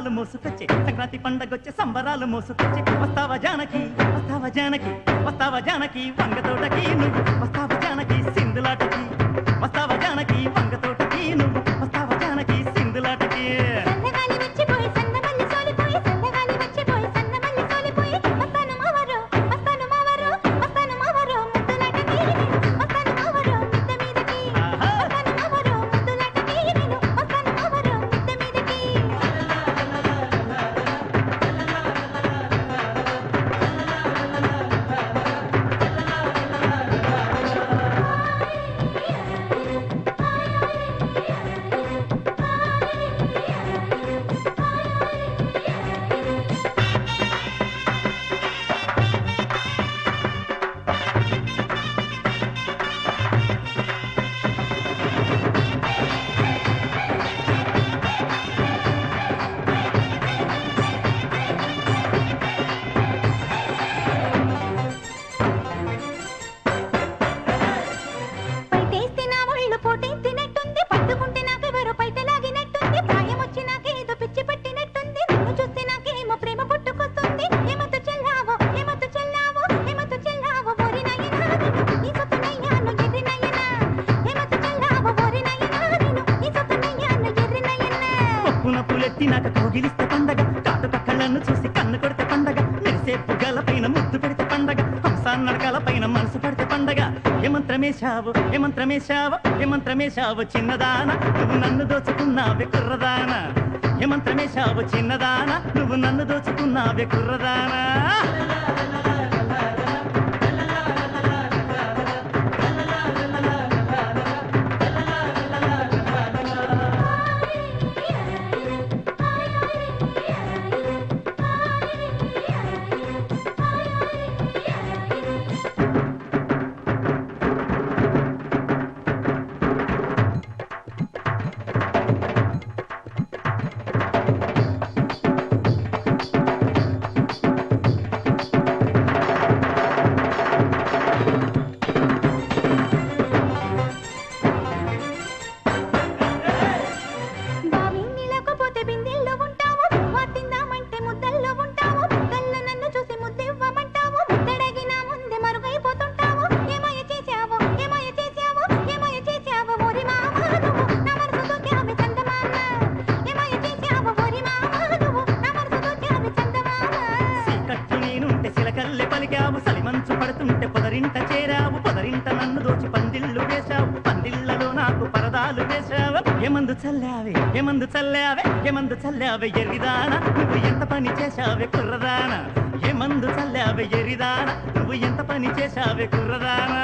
సంబరాలు మోసుకొచ్చే సంక్రాంతి పండగొచ్చే సంబరాలు మోసుకొచ్చే వస్తావా జానకి వస్తావా జానకి వస్తావా జానకి వంగ తోటకి నువ్వు వస్తావా జానకి సింధులాటకి వస్తావా జానకి వంగ తోటకి నువ్వు వస్తావా జానకి సింధులాటకి నాకు కోగిలిస్తే పండగ కాటుక కళ్ళను చూసి కన్ను కొడితే పండగ మెరిసే పుగల పైన ముద్దు పెడితే పండగ హంసాన్ నడకల పైన మనసు పడితే పండగ ఏమంత్రమేశావు ఏమంత్రమేశావు ఏమంత్రమేశావు చిన్నదాన నువ్వు నన్ను దోచుకున్నావే కుర్రదాన ఏమంత్రమేశావు చిన్నదాన నువ్వు నన్ను దోచుకున్నావే కుర్రదానా సలిమంచు పడుతుంటే పొదరింట చేరావు పొదరింట నన్ను దోచి పందిళ్ళు వేశావు పందిళ్లలో నాకు పరదాలు వేశావు ఏమందు చల్లావే ఏమందు చల్లావే ఏమందు చల్లావే ఎరిదానా నువ్వు ఎంత పని చేశావే కుర్రదానా ఏమందు చల్లావే ఎరిదానా నువ్వు ఎంత పని చేశావే కుర్రదానా